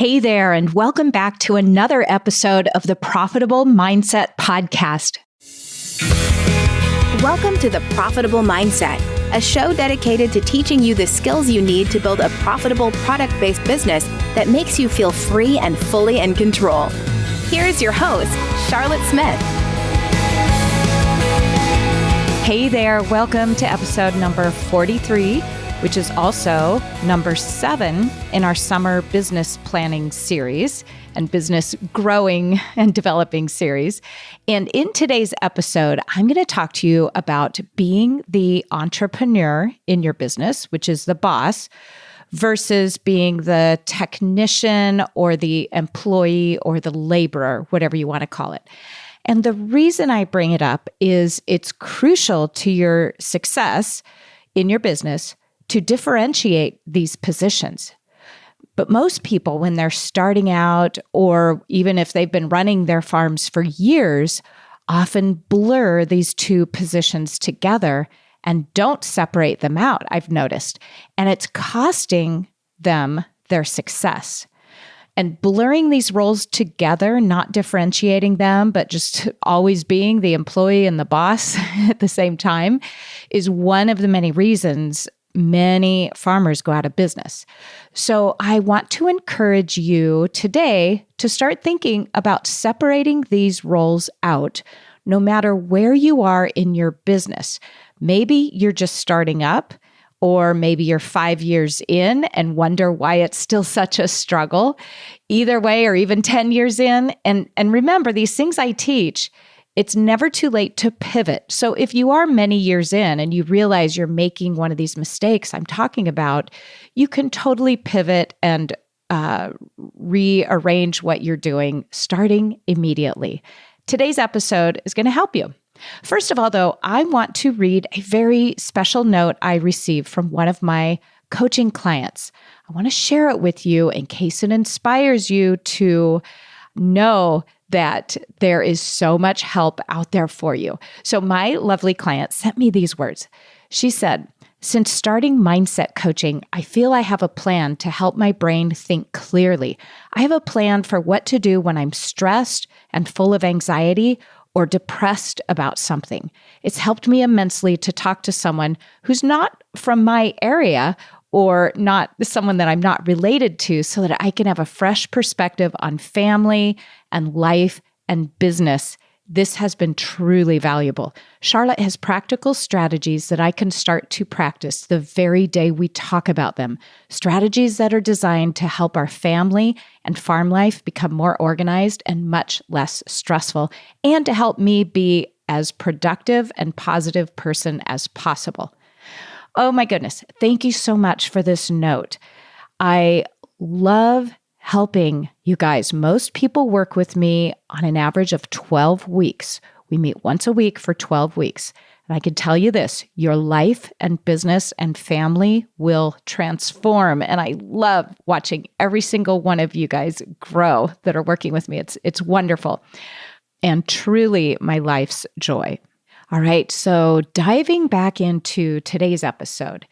Hey there, and welcome back to another episode of the Profitable Mindset Podcast. Welcome to the Profitable Mindset, a show dedicated to teaching you the skills you need to build a profitable product-based business that makes you feel free and fully in control. Here is your host, Charlotte Smith. Hey there, welcome to episode number 43, which is also number 7 in our summer business planning series and business growing and developing series. And in today's episode, I'm going to talk to you about being the entrepreneur in your business, which is the boss, versus being the technician or the employee or the laborer, whatever you want to call it. And the reason I bring it up is it's crucial to your success in your business to differentiate these positions. But most people, when they're starting out, or even if they've been running their farms for years, often blur these two positions together and don't separate them out, I've noticed. And it's costing them their success. And blurring these roles together, not differentiating them, but just always being the employee and the boss at the same time, is one of the many reasons many farmers go out of business. So I want to encourage you today to start thinking about separating these roles out, no matter where you are in your business. Maybe you're just starting up, or maybe you're 5 years in and wonder why it's still such a struggle. Either way, or even 10 years in. And remember, these things I teach, it's never too late to pivot. So if you are many years in and you realize you're making one of these mistakes I'm talking about, you can totally pivot and rearrange what you're doing starting immediately. Today's episode is going to help you. First of all, though, I want to read a very special note I received from one of my coaching clients. I want to share it with you in case it inspires you to know that there is so much help out there for you. So my lovely client sent me these words. She said, "Since starting mindset coaching, I feel I have a plan to help my brain think clearly. I have a plan for what to do when I'm stressed and full of anxiety or depressed about something. It's helped me immensely to talk to someone who's not from my area or not someone that I'm not related to, so that I can have a fresh perspective on family and life and business. This has been truly valuable. Charlotte has practical strategies that I can start to practice the very day we talk about them. Strategies that are designed to help our family and farm life become more organized and much less stressful, and to help me be as productive and positive person as possible." Oh my goodness. Thank you so much for this note. I love helping you guys. Most people work with me on an average of 12 weeks. We meet once a week for 12 weeks. And I can tell you this, your life and business and family will transform. And I love watching every single one of you guys grow that are working with me. It's wonderful and truly my life's joy. All right, so diving back into today's episode,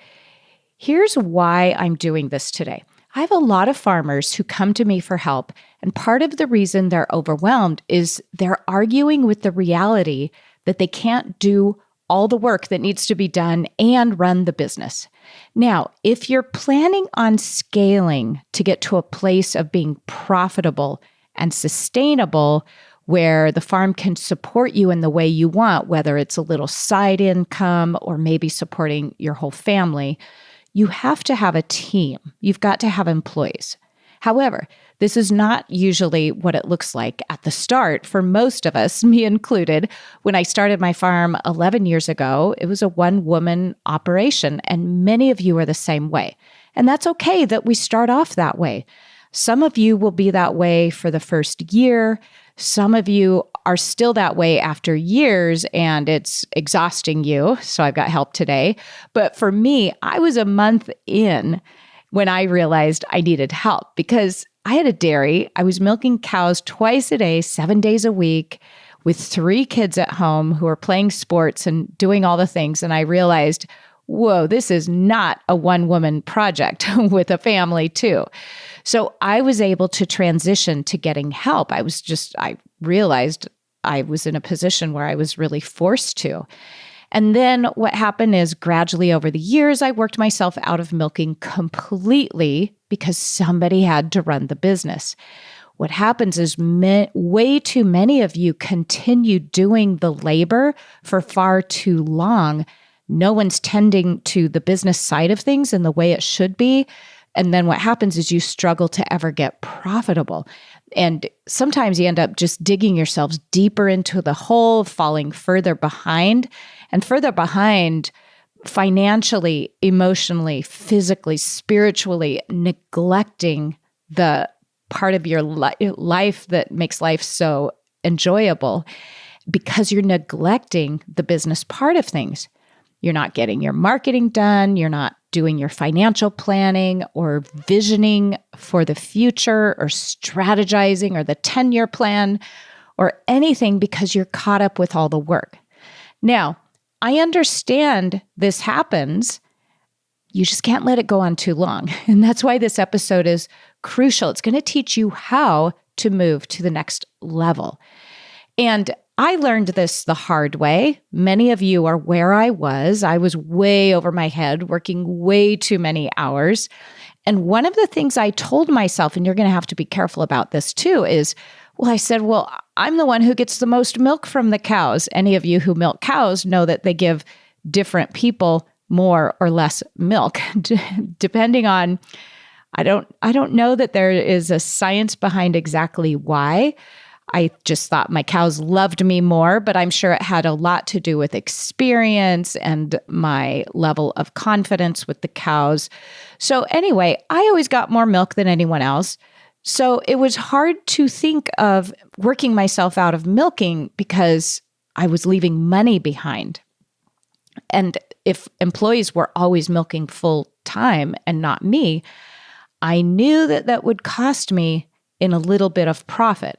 here's why I'm doing this today. I have a lot of farmers who come to me for help, and part of the reason they're overwhelmed is they're arguing with the reality that they can't do all the work that needs to be done and run the business. Now, if you're planning on scaling to get to a place of being profitable and sustainable, where the farm can support you in the way you want, whether it's a little side income or maybe supporting your whole family, you have to have a team. You've got to have employees. However, this is not usually what it looks like at the start for most of us, me included. When I started my farm 11 years ago, it was a one-woman operation, and many of you are the same way. And that's okay that we start off that way. Some of you will be that way for the first year. Some of you are still that way after years and it's exhausting you. So I've got help today. But for me, I was a month in when I realized I needed help because I had a dairy. I was milking cows twice a day, 7 days a week, with 3 kids at home who were playing sports and doing all the things. And I realized, whoa, this is not a one-woman project with a family too. So I was able to transition to getting help. I realized I was in a position where I was really forced to. And then what happened is gradually over the years, I worked myself out of milking completely because somebody had to run the business. What happens is way too many of you continue doing the labor for far too long. No one's tending to the business side of things in the way it should be. And then what happens is you struggle to ever get profitable. And sometimes you end up just digging yourselves deeper into the hole, falling further behind financially, emotionally, physically, spiritually, neglecting the part of your life that makes life so enjoyable because you're neglecting the business part of things. You're not getting your marketing done. You're not doing your financial planning or visioning for the future or strategizing or the 10-year plan or anything because you're caught up with all the work. Now, I understand this happens. You just can't let it go on too long. And that's why this episode is crucial. It's going to teach you how to move to the next level. And I learned this the hard way. Many of you are where I was. I was way over my head, working way too many hours. And one of the things I told myself, and you're going to have to be careful about this too, is, I said, I'm the one who gets the most milk from the cows. Any of you who milk cows know that they give different people more or less milk, depending on, I don't know that there is a science behind exactly why. I just thought my cows loved me more, but I'm sure it had a lot to do with experience and my level of confidence with the cows. So anyway, I always got more milk than anyone else. So it was hard to think of working myself out of milking because I was leaving money behind. And if employees were always milking full time and not me, I knew that that would cost me in a little bit of profit.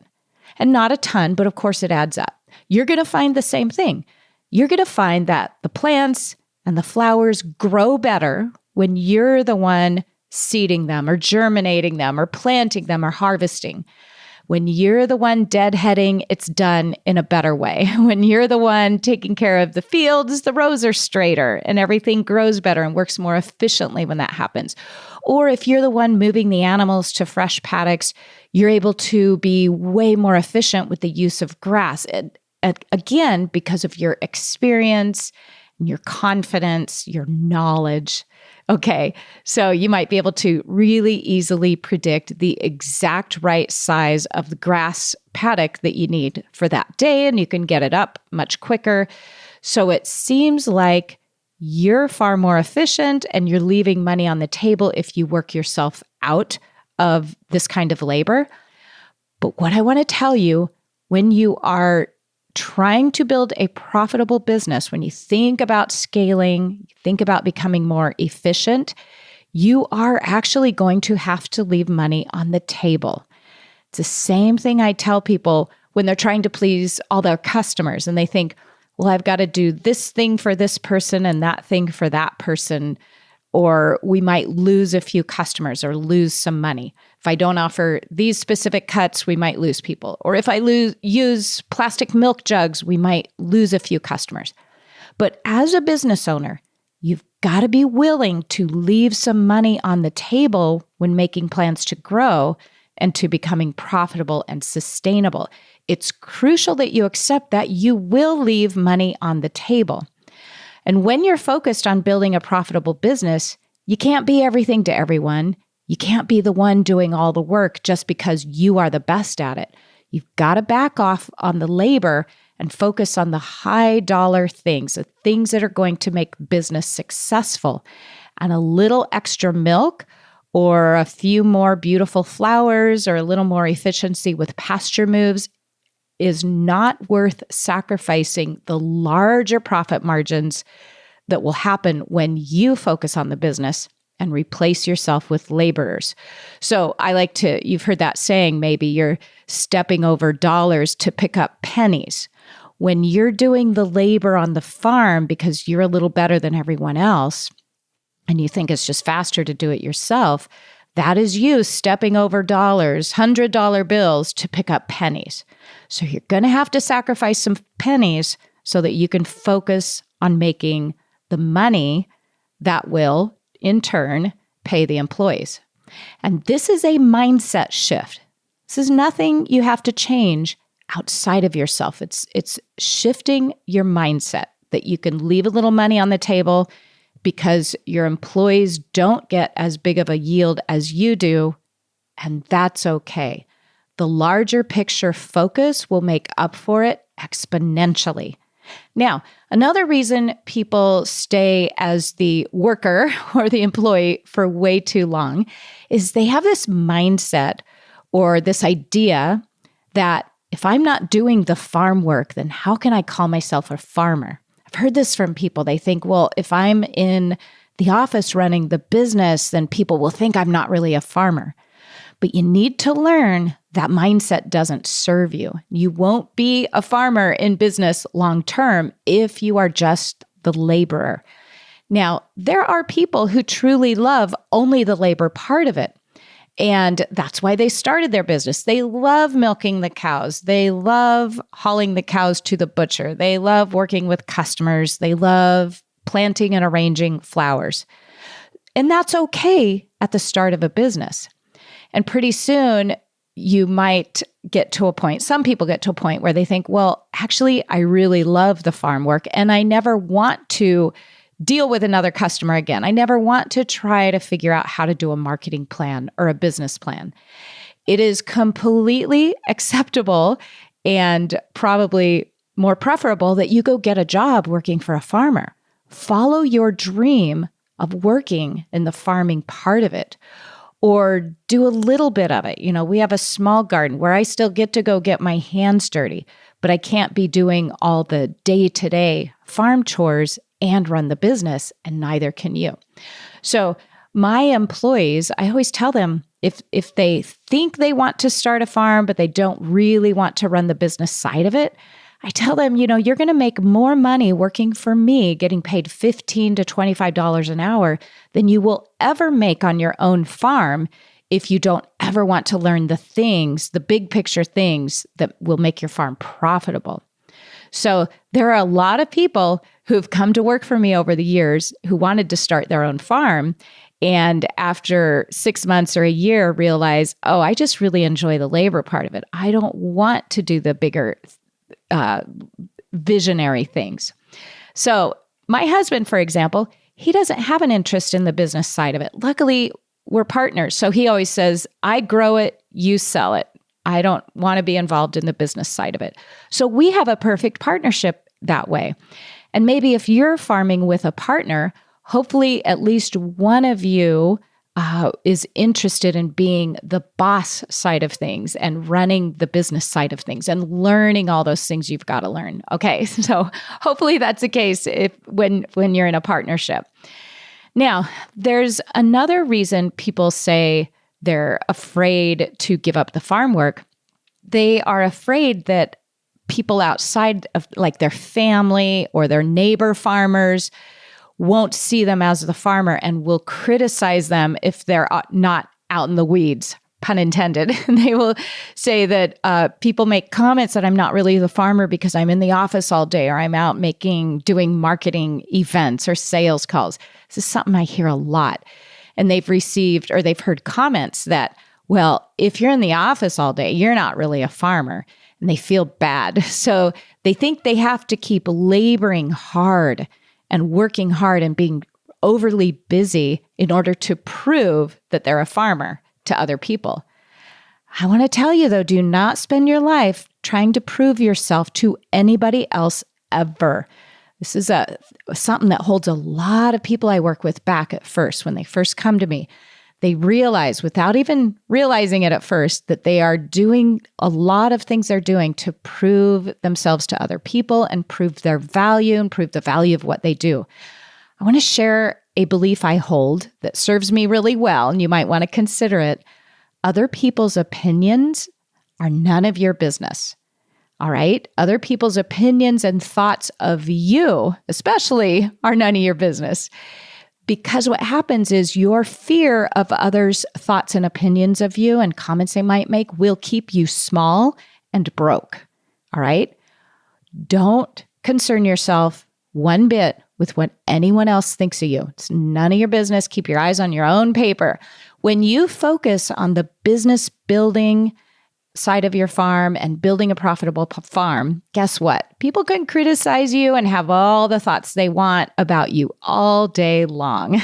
And not a ton, but of course it adds up. You're going to find the same thing. You're going to find that the plants and the flowers grow better when you're the one seeding them or germinating them or planting them or harvesting. When you're the one deadheading, it's done in a better way. When you're the one taking care of the fields, the rows are straighter and everything grows better and works more efficiently when that happens. Or if you're the one moving the animals to fresh paddocks, you're able to be way more efficient with the use of grass. And again, because of your experience, your confidence, your knowledge. Okay, so you might be able to really easily predict the exact right size of the grass paddock that you need for that day, and you can get it up much quicker. So it seems like you're far more efficient and you're leaving money on the table if you work yourself out of this kind of labor. But what I want to tell you, when you are trying to build a profitable business, when you think about scaling, think about becoming more efficient, you are actually going to have to leave money on the table. It's the same thing I tell people when they're trying to please all their customers and they think, I've got to do this thing for this person and that thing for that person, or we might lose a few customers or lose some money. If I don't offer these specific cuts, we might lose people. Or if I use plastic milk jugs, we might lose a few customers. But as a business owner, you've got to be willing to leave some money on the table when making plans to grow and to becoming profitable and sustainable. It's crucial that you accept that you will leave money on the table. And when you're focused on building a profitable business, you can't be everything to everyone. You can't be the one doing all the work just because you are the best at it. You've got to back off on the labor and focus on the high dollar things, the things that are going to make business successful. And a little extra milk or a few more beautiful flowers or a little more efficiency with pasture moves is not worth sacrificing the larger profit margins that will happen when you focus on the business and replace yourself with laborers. So you've heard that saying, maybe you're stepping over dollars to pick up pennies. When you're doing the labor on the farm because you're a little better than everyone else, and you think it's just faster to do it yourself, that is you stepping over dollars, $100 bills to pick up pennies. So you're going to have to sacrifice some pennies so that you can focus on making the money that will, in turn, pay the employees. And this is a mindset shift. This is nothing you have to change outside of yourself. It's shifting your mindset that you can leave a little money on the table because your employees don't get as big of a yield as you do, and that's okay. The larger picture focus will make up for it exponentially. Now, another reason people stay as the worker or the employee for way too long is they have this mindset or this idea that if I'm not doing the farm work, then how can I call myself a farmer? I've heard this from people. They think, well, if I'm in the office running the business, then people will think I'm not really a farmer. But you need to learn that mindset doesn't serve you. You won't be a farmer in business long term if you are just the laborer. Now, there are people who truly love only the labor part of it. And that's why they started their business. They love milking the cows. They love hauling the cows to the butcher. They love working with customers. They love planting and arranging flowers. And that's okay at the start of a business. And pretty soon, you might get to a point, some people get to a point where they think, well, actually, I really love the farm work and I never want to deal with another customer again. I never want to try to figure out how to do a marketing plan or a business plan. It is completely acceptable and probably more preferable that you go get a job working for a farmer. Follow your dream of working in the farming part of it. Or do a little bit of it. You know, we have a small garden where I still get to go get my hands dirty, but I can't be doing all the day-to-day farm chores and run the business, and neither can you. So my employees, I always tell them, if they think they want to start a farm, but they don't really want to run the business side of it, I tell them, you know, you're going to make more money working for me, getting paid $15 to $25 an hour than you will ever make on your own farm if you don't ever want to learn the things, the big picture things that will make your farm profitable. So there are a lot of people who've come to work for me over the years who wanted to start their own farm. And after 6 months or a year, realize, oh, I just really enjoy the labor part of it. I don't want to do the bigger visionary things. So my husband, for example, he doesn't have an interest in the business side of it. Luckily, we're partners. So he always says, I grow it, you sell it. I don't want to be involved in the business side of it. So we have a perfect partnership that way. And maybe if you're farming with a partner, hopefully at least one of you is interested in being the boss side of things and running the business side of things and learning all those things you've got to learn. Okay, so hopefully that's the case when you're in a partnership. Now, there's another reason people say they're afraid to give up the farm work. They are afraid that people outside of like their family or their neighbor farmers won't see them as the farmer and will criticize them if they're not out in the weeds, pun intended. They will say that people make comments that I'm not really the farmer because I'm in the office all day or I'm out doing marketing events or sales calls. This is something I hear a lot. And they've heard comments that, well, if you're in the office all day, you're not really a farmer. And they feel bad. So they think they have to keep laboring hard and working hard and being overly busy in order to prove that they're a farmer to other people. I want to tell you, though, do not spend your life trying to prove yourself to anybody else ever. This is something that holds a lot of people I work with back at first. When they first come to me, they realize, without even realizing it at first, that they are doing a lot of things they're doing to prove themselves to other people and prove their value and prove the value of what they do. I want to share a belief I hold that serves me really well, and you might want to consider it. Other people's opinions are none of your business. All right. Other people's opinions and thoughts of you, especially, are none of your business. Because what happens is your fear of others' thoughts and opinions of you and comments they might make will keep you small and broke. All right. Don't concern yourself one bit with what anyone else thinks of you. It's none of your business. Keep your eyes on your own paper. When you focus on the business building side of your farm and building a profitable farm, guess what? People can criticize you and have all the thoughts they want about you all day long.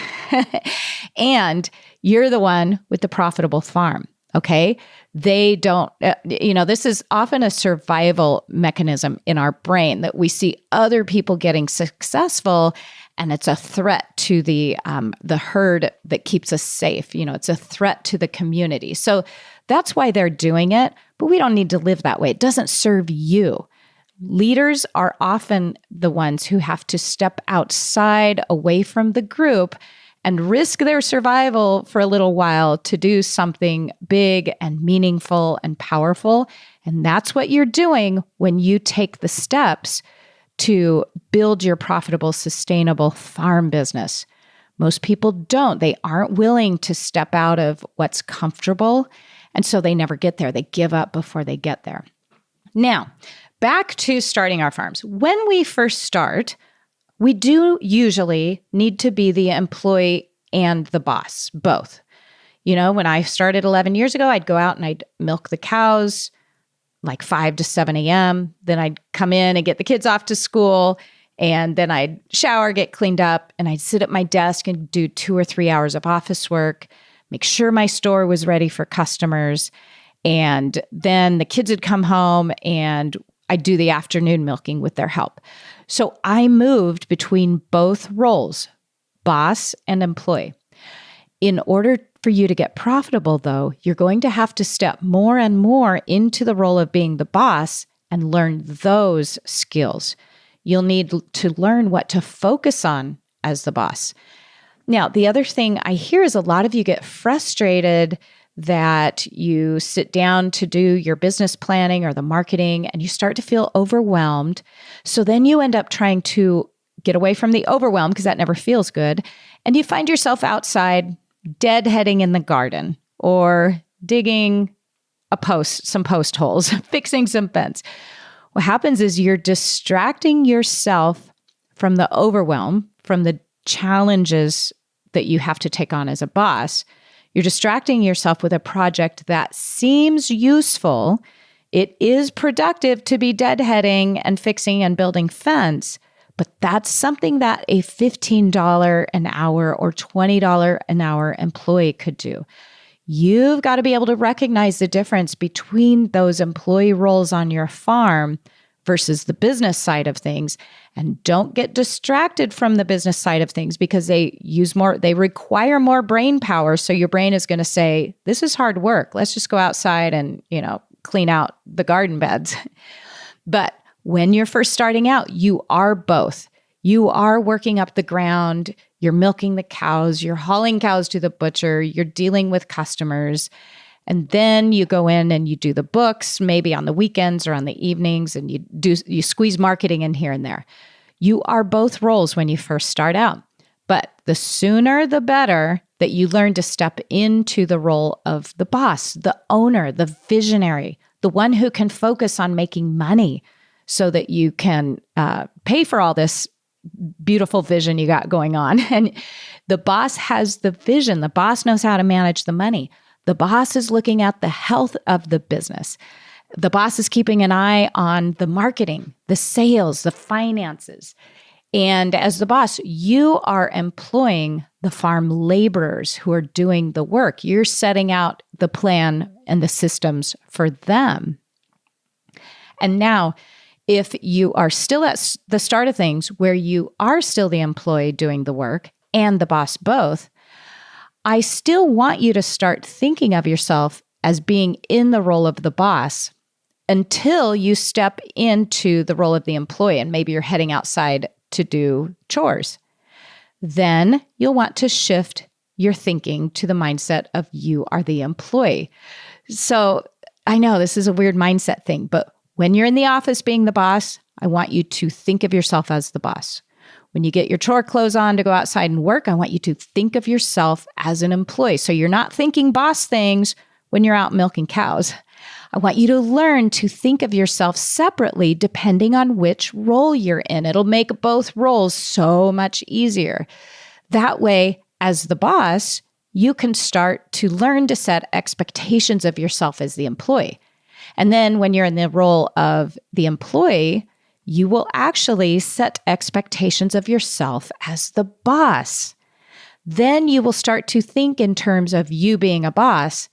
And you're the one with the profitable farm. Okay. They don't, this is often a survival mechanism in our brain that we see other people getting successful, and it's a threat to the herd that keeps us safe. It's a threat to the community. So that's why they're doing it, but we don't need to live that way. It doesn't serve you. Leaders are often the ones who have to step outside, away from the group, and risk their survival for a little while to do something big and meaningful and powerful. And that's what you're doing when you take the steps to build your profitable, sustainable farm business. Most people don't. They aren't willing to step out of what's comfortable, and so they never get there. They give up before they get there. Now, back to starting our farms. When we first start, we do usually need to be the employee and the boss, both. When I started 11 years ago, I'd go out and I'd milk the cows like 5 to 7 a.m. Then I'd come in and get the kids off to school, and then I'd shower, get cleaned up, and I'd sit at my desk and do 2 or 3 hours of office work, make sure my store was ready for customers. And then the kids would come home and I'd do the afternoon milking with their help. So I moved between both roles, boss and employee. In order for you to get profitable, though, you're going to have to step more and more into the role of being the boss and learn those skills. You'll need to learn what to focus on as the boss. Now, the other thing I hear is a lot of you get frustrated that you sit down to do your business planning or the marketing and you start to feel overwhelmed. So then you end up trying to get away from the overwhelm because that never feels good. And you find yourself outside deadheading in the garden or digging some post holes, fixing some fence. What happens is you're distracting yourself from the overwhelm, from the challenges that you have to take on as a boss. You're distracting yourself with a project that seems useful. It is productive to be deadheading and fixing and building fence, but that's something that a $15 an hour or $20 an hour employee could do. You've got to be able to recognize the difference between those employee roles on your farm versus the business side of things. And don't get distracted from the business side of things because they require more brain power. So your brain is going to say, this is hard work. Let's just go outside and, clean out the garden beds. But when you're first starting out, you are both. You are working up the ground. You're milking the cows. You're hauling cows to the butcher. You're dealing with customers. And then you go in and you do the books, maybe on the weekends or on the evenings, and you squeeze marketing in here and there. You are both roles when you first start out. But the sooner the better that you learn to step into the role of the boss, the owner, the visionary, the one who can focus on making money so that you can pay for all this beautiful vision you got going on. And the boss has the vision. The boss knows how to manage the money. The boss is looking at the health of the business. The boss is keeping an eye on the marketing, the sales, the finances. And as the boss, you are employing the farm laborers who are doing the work. You're setting out the plan and the systems for them. And now, if you are still at the start of things where you are still the employee doing the work and the boss both, I still want you to start thinking of yourself as being in the role of the boss until you step into the role of the employee and maybe you're heading outside to do chores. Then you'll want to shift your thinking to the mindset of you are the employee. So I know this is a weird mindset thing, but When you're in the office being the boss, I want you to think of yourself as the boss. When you get your chore clothes on to go outside and work, I want you to think of yourself as an employee. So you're not thinking boss things when you're out milking cows. I want you to learn to think of yourself separately depending on which role you're in. It'll make both roles so much easier. That way, as the boss, you can start to learn to set expectations of yourself as the employee. And then when you're in the role of the employee, you will actually set expectations of yourself as the boss. Then you will start to think in terms of you being a boss,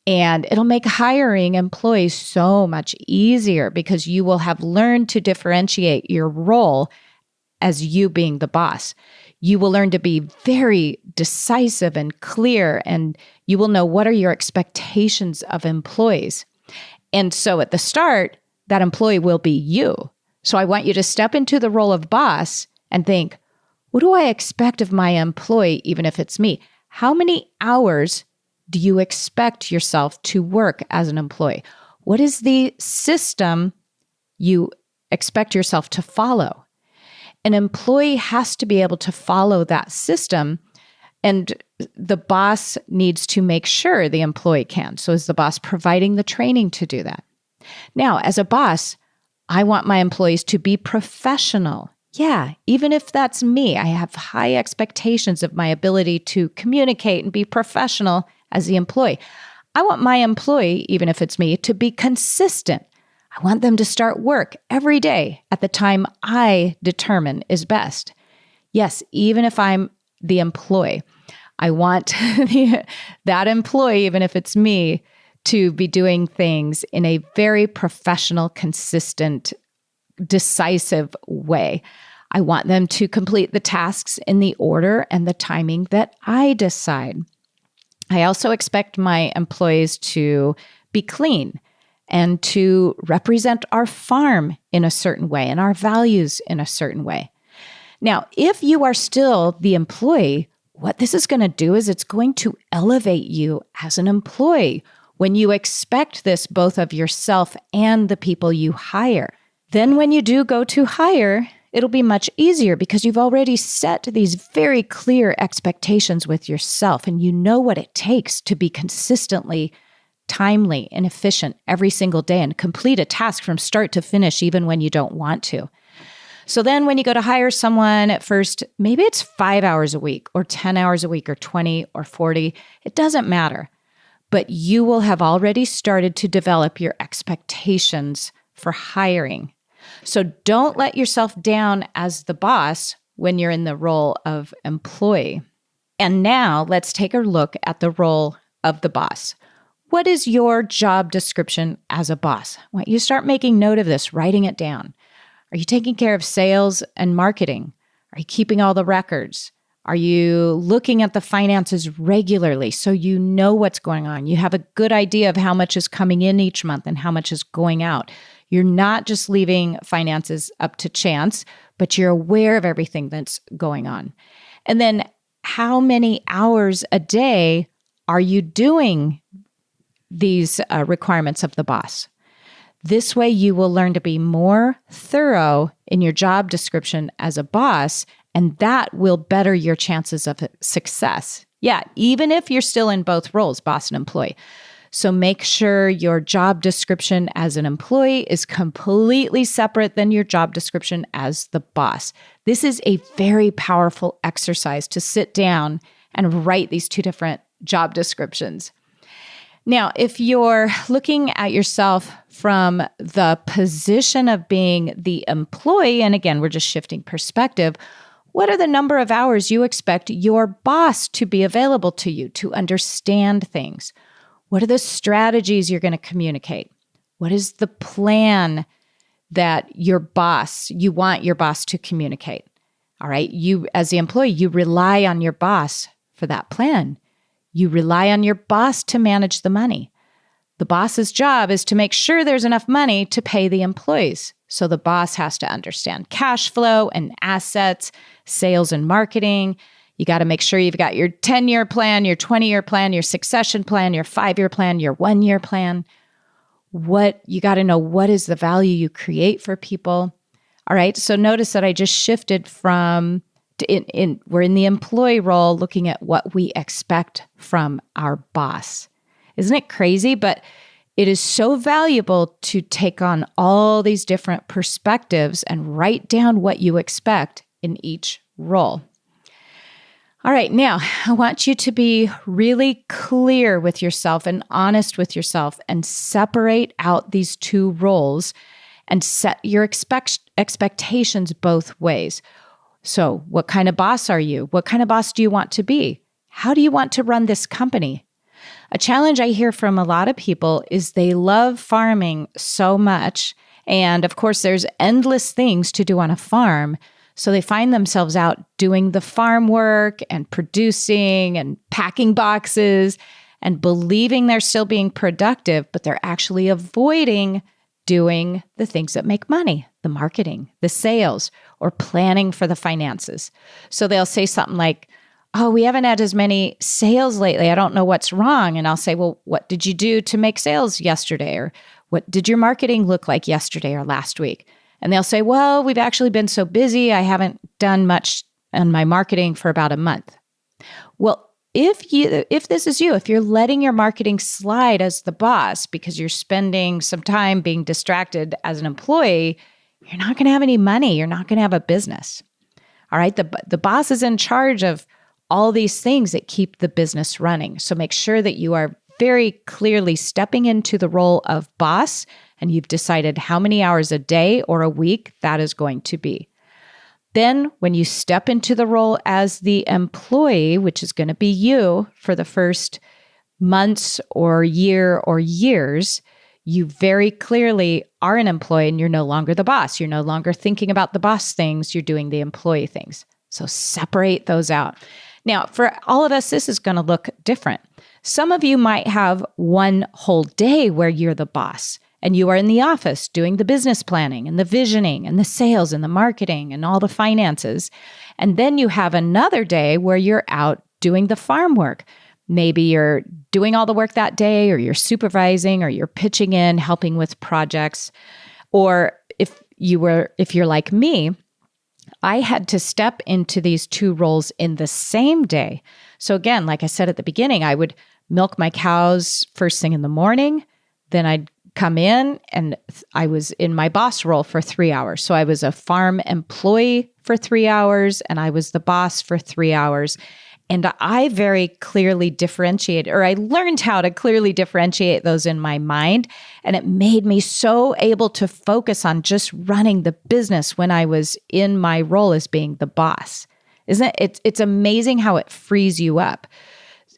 and it'll make hiring employees so much easier because you will have learned to differentiate your role as you being the boss. You will learn to be very decisive and clear, and you will know what are your expectations of employees. And so at the start, that employee will be you. So I want you to step into the role of boss and think, what do I expect of my employee, even if it's me? How many hours do you expect yourself to work as an employee? What is the system you expect yourself to follow? An employee has to be able to follow that system, and the boss needs to make sure the employee can. So is the boss providing the training to do that? Now, as a boss, I want my employees to be professional. Yeah, even if that's me, I have high expectations of my ability to communicate and be professional as the employee. I want my employee, even if it's me, to be consistent. I want them to start work every day at the time I determine is best. Yes, even if I'm the employee, I want that employee, even if it's me, to be doing things in a very professional, consistent, decisive way. I want them to complete the tasks in the order and the timing that I decide. I also expect my employees to be clean and to represent our farm in a certain way and our values in a certain way. Now, if you are still the employee, what this is going to do is it's going to elevate you as an employee when you expect this both of yourself and the people you hire. Then when you do go to hire, it'll be much easier because you've already set these very clear expectations with yourself, and you know what it takes to be consistently timely and efficient every single day and complete a task from start to finish, even when you don't want to. So then when you go to hire someone at first, maybe it's 5 hours a week or 10 hours a week or 20 or 40. It doesn't matter. But you will have already started to develop your expectations for hiring. So don't let yourself down as the boss when you're in the role of employee. And now let's take a look at the role of the boss. What is your job description as a boss? I want you to start making note of this, writing it down. Are you taking care of sales and marketing? Are you keeping all the records? Are you looking at the finances regularly so you know what's going on? You have a good idea of how much is coming in each month and how much is going out. You're not just leaving finances up to chance, but you're aware of everything that's going on. And then how many hours a day are you doing these requirements of the boss? This way you will learn to be more thorough in your job description as a boss, and that will better your chances of success. Yeah, even if you're still in both roles, boss and employee. So make sure your job description as an employee is completely separate than your job description as the boss. This is a very powerful exercise to sit down and write these two different job descriptions. Now, if you're looking at yourself from the position of being the employee, and again, we're just shifting perspective, what are the number of hours you expect your boss to be available to you to understand things? What are the strategies you're going to communicate? What is the plan that you want your boss to communicate? All right. You, as the employee, you rely on your boss for that plan. You rely on your boss to manage the money. The boss's job is to make sure there's enough money to pay the employees. So the boss has to understand cash flow and assets, sales and marketing. You got to make sure you've got your 10-year plan, your 20-year plan, your succession plan, your 5-year plan, your 1-year plan. you got to know what is the value you create for people. All right. So notice that I just shifted from we're in the employee role, looking at what we expect from our boss. Isn't it crazy? But it is so valuable to take on all these different perspectives and write down what you expect in each role. All right, now I want you to be really clear with yourself and honest with yourself and separate out these two roles and set your expectations both ways. So, what kind of boss are you? What kind of boss do you want to be? How do you want to run this company? A challenge I hear from a lot of people is they love farming so much. And of course, there's endless things to do on a farm. So they find themselves out doing the farm work and producing and packing boxes and believing they're still being productive, but they're actually avoiding doing the things that make money, the marketing, the sales, or planning for the finances. So they'll say something like, oh, we haven't had as many sales lately. I don't know what's wrong. And I'll say, well, what did you do to make sales yesterday? Or what did your marketing look like yesterday or last week? And they'll say, well, we've actually been so busy. I haven't done much on my marketing for about a month. Well, if this is you, if you're letting your marketing slide as the boss because you're spending some time being distracted as an employee, you're not going to have any money. You're not going to have a business. All right. The boss is in charge of all these things that keep the business running. So make sure that you are very clearly stepping into the role of boss and you've decided how many hours a day or a week that is going to be. Then when you step into the role as the employee, which is going to be you for the first months or year or years, you very clearly are an employee and you're no longer the boss. You're no longer thinking about the boss things. You're doing the employee things. So separate those out. Now, for all of us, this is going to look different. Some of you might have one whole day where you're the boss and you are in the office doing the business planning and the visioning and the sales and the marketing and all the finances. And then you have another day where you're out doing the farm work. Maybe you're doing all the work that day, or you're supervising, or you're pitching in, helping with projects. Or if you're like me, I had to step into these two roles in the same day. So again, like I said at the beginning, I would milk my cows first thing in the morning. Then I'd come in and I was in my boss role for 3 hours. So I was a farm employee for 3 hours and I was the boss for 3 hours. And I very clearly differentiated, or I learned how to clearly differentiate those in my mind. And it made me so able to focus on just running the business when I was in my role as being the boss. Isn't it? It's amazing how it frees you up.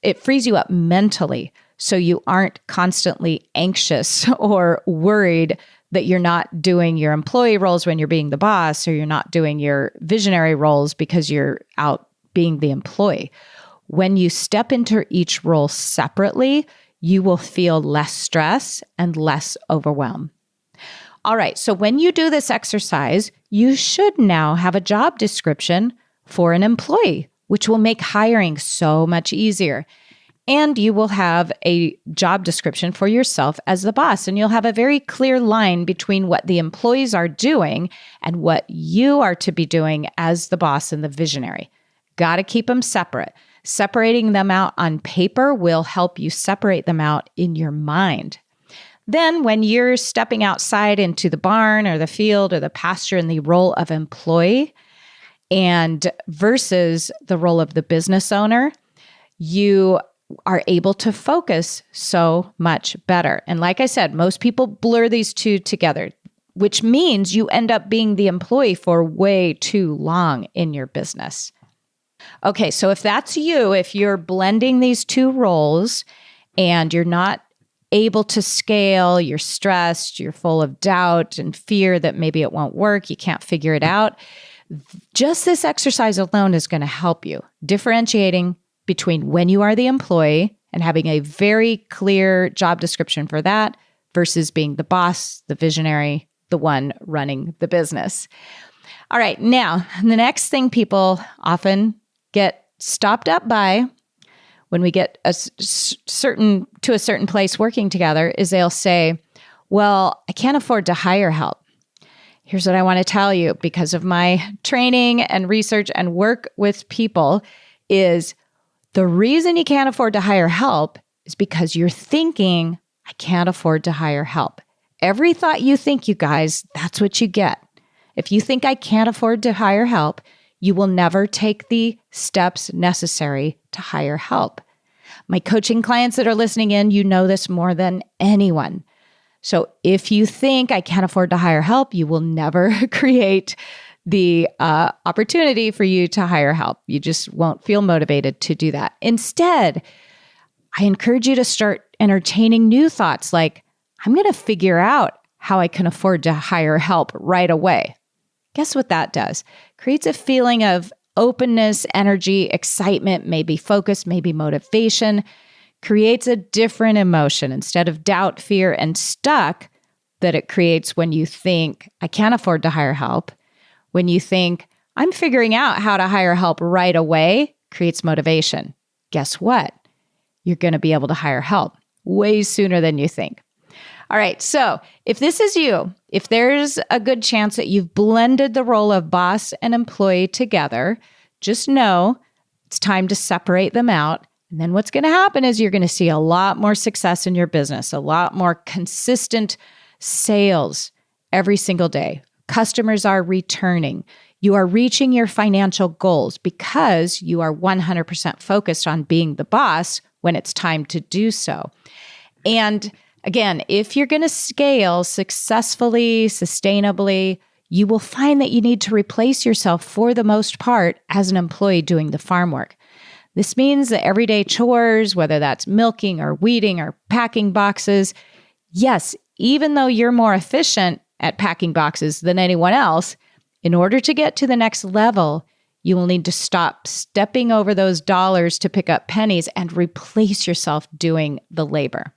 It frees you up mentally so you aren't constantly anxious or worried that you're not doing your employee roles when you're being the boss, or you're not doing your visionary roles because you're out being the employee. When you step into each role separately, you will feel less stress and less overwhelm. All right, so when you do this exercise, you should now have a job description for an employee, which will make hiring so much easier. And you will have a job description for yourself as the boss, and you'll have a very clear line between what the employees are doing and what you are to be doing as the boss and the visionary. Got to keep them separate. Separating them out on paper will help you separate them out in your mind. Then when you're stepping outside into the barn or the field or the pasture in the role of employee and versus the role of the business owner, you are able to focus so much better. And like I said, most people blur these two together, which means you end up being the employee for way too long in your business. Okay, so if that's you, if you're blending these two roles and you're not able to scale, you're stressed, you're full of doubt and fear that maybe it won't work, you can't figure it out, just this exercise alone is going to help you differentiating between when you are the employee and having a very clear job description for that versus being the boss, the visionary, the one running the business. All right, now, the next thing people often get stopped up by when we get to a certain place working together is they'll say, Well, I can't afford to hire help. Here's what I want to tell you because of my training and research and work with people is the reason you can't afford to hire help is because you're thinking, I can't afford to hire help. Every thought you think, you guys, that's what you get. If you think I can't afford to hire help, you will never take the steps necessary to hire help. My coaching clients that are listening in, you know this more than anyone. So if you think I can't afford to hire help, you will never create the opportunity for you to hire help. You just won't feel motivated to do that. Instead, I encourage you to start entertaining new thoughts like, I'm going to figure out how I can afford to hire help right away. Guess what that does? Creates a feeling of openness, energy, excitement, maybe focus, maybe motivation. Creates a different emotion instead of doubt, fear, and stuck that it creates when you think, I can't afford to hire help. When you think, I'm figuring out how to hire help right away, creates motivation. Guess what? You're going to be able to hire help way sooner than you think. All right, so if this is you, if there's a good chance that you've blended the role of boss and employee together, just know it's time to separate them out. And then what's going to happen is you're going to see a lot more success in your business, a lot more consistent sales every single day. Customers are returning. You are reaching your financial goals because you are 100% focused on being the boss when it's time to do so. And again, if you're going to scale successfully, sustainably, you will find that you need to replace yourself for the most part as an employee doing the farm work. This means that everyday chores, whether that's milking or weeding or packing boxes, yes, even though you're more efficient at packing boxes than anyone else, in order to get to the next level, you will need to stop stepping over those dollars to pick up pennies and replace yourself doing the labor.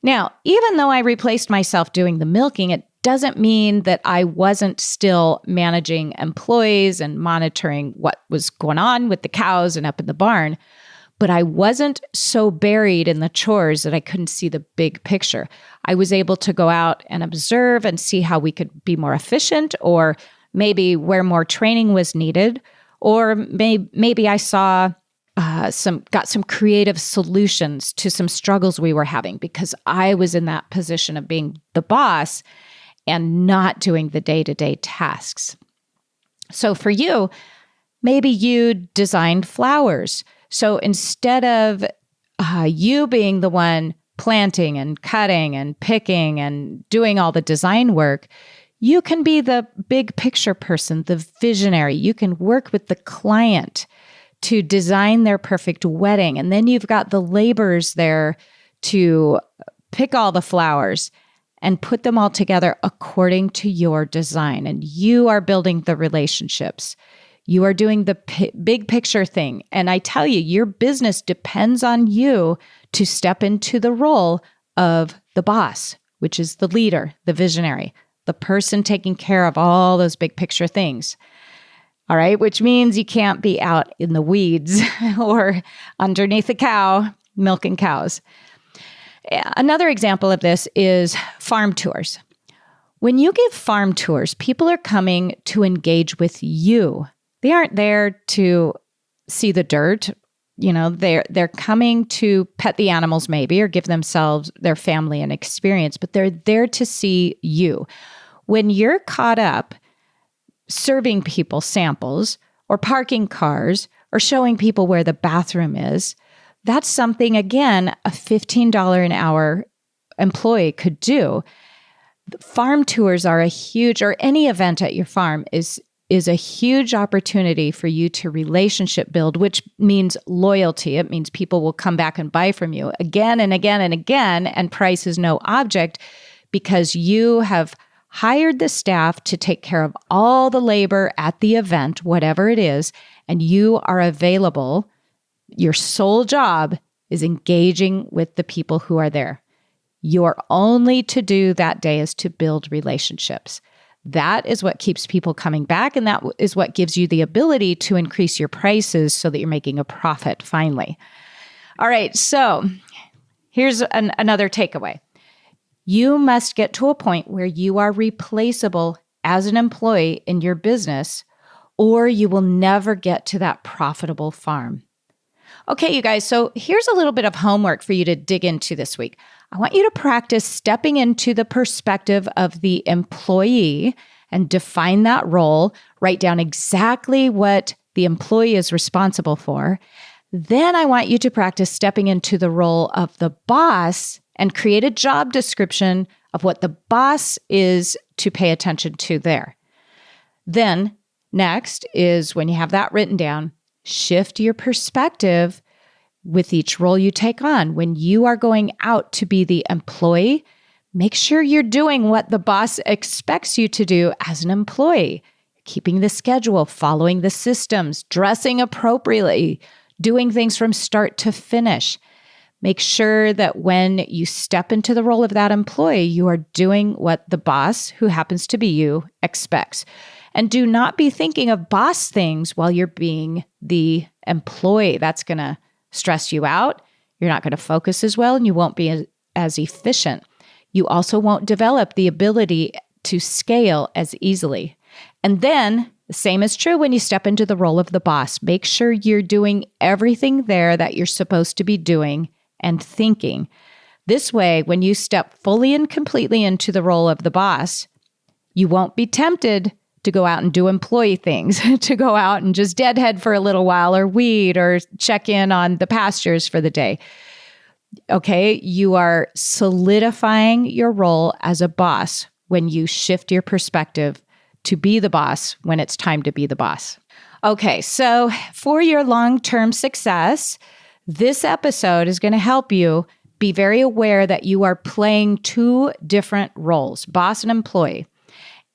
Now, even though I replaced myself doing the milking, it doesn't mean that I wasn't still managing employees and monitoring what was going on with the cows and up in the barn, but I wasn't so buried in the chores that I couldn't see the big picture. I was able to go out and observe and see how we could be more efficient, or maybe where more training was needed, or maybe I saw got some creative solutions to some struggles we were having because I was in that position of being the boss and not doing the day-to-day tasks. So for you, maybe you designed flowers. So instead of you being the one planting and cutting and picking and doing all the design work, you can be the big picture person, the visionary. You can work with the client to design their perfect wedding. And then you've got the laborers there to pick all the flowers and put them all together according to your design. And you are building the relationships. You are doing the big picture thing. And I tell you, your business depends on you to step into the role of the boss, which is the leader, the visionary, the person taking care of all those big picture things. All right, which means you can't be out in the weeds or underneath a cow milking cows. Another example of this is farm tours. When you give farm tours, people are coming to engage with you. They aren't there to see the dirt. You know, they're coming to pet the animals maybe, or give themselves, their family an experience, but they're there to see you. When you're caught up serving people samples or parking cars or showing people where the bathroom is, that's something, again, a $15 an hour employee could do. Farm tours are a huge, or any event at your farm is a huge opportunity for you to relationship build, which means loyalty. It means people will come back and buy from you again and again and again, and price is no object because you have hired the staff to take care of all the labor at the event, whatever it is, and you are available. Your sole job is engaging with the people who are there. Your only to do that day is to build relationships. That is what keeps people coming back, and that is what gives you the ability to increase your prices so that you're making a profit finally. All right, so here's another takeaway. You must get to a point where you are replaceable as an employee in your business, or you will never get to that profitable farm. Okay, you guys, so here's a little bit of homework for you to dig into this week. I want you to practice stepping into the perspective of the employee and define that role. Write down exactly what the employee is responsible for. Then I want you to practice stepping into the role of the boss and create a job description of what the boss is to pay attention to there. Then next is, when you have that written down, shift your perspective with each role you take on. When you are going out to be the employee, make sure you're doing what the boss expects you to do as an employee. Keeping the schedule, following the systems, dressing appropriately, doing things from start to finish. Make sure that when you step into the role of that employee, you are doing what the boss, who happens to be you, expects. And do not be thinking of boss things while you're being the employee. That's going to stress you out. You're not going to focus as well, and you won't be as efficient. You also won't develop the ability to scale as easily. And then the same is true when you step into the role of the boss. Make sure you're doing everything there that you're supposed to be doing and thinking. This way, when you step fully and completely into the role of the boss, you won't be tempted to go out and do employee things, to go out and just deadhead for a little while or weed or check in on the pastures for the day. Okay, you are solidifying your role as a boss when you shift your perspective to be the boss when it's time to be the boss. Okay, so for your long-term success, this episode is going to help you be very aware that you are playing two different roles, boss and employee,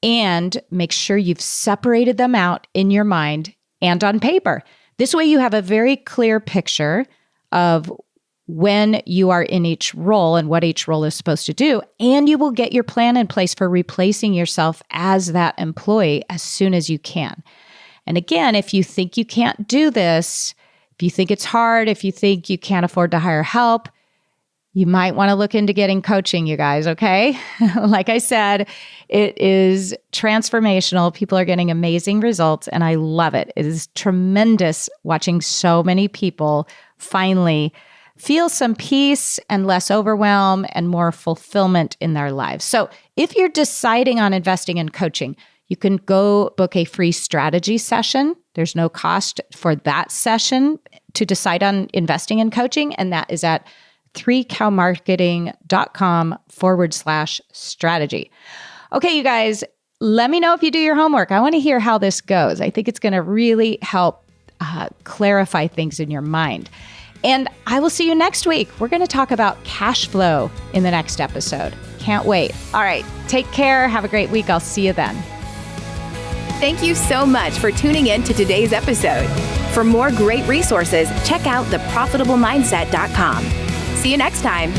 and make sure you've separated them out in your mind and on paper. This way you have a very clear picture of when you are in each role and what each role is supposed to do, and you will get your plan in place for replacing yourself as that employee as soon as you can. And again, if you think you can't do this, if you think it's hard, if you think you can't afford to hire help, you might want to look into getting coaching, you guys, okay? Like I said, it is transformational. People are getting amazing results, and I love it. It is tremendous watching so many people finally feel some peace and less overwhelm and more fulfillment in their lives. So if you're deciding on investing in coaching, you can go book a free strategy session. There's no cost for that session to decide on investing in coaching, and that is at 3cowmarketing.com/strategy. Okay, you guys, let me know if you do your homework. I want to hear how this goes. I think it's going to really help clarify things in your mind. And I will see you next week. We're going to talk about cash flow in the next episode. Can't wait. All right, take care. Have a great week. I'll see you then. Thank you so much for tuning in to today's episode. For more great resources, check out theprofitablemindset.com. See you next time.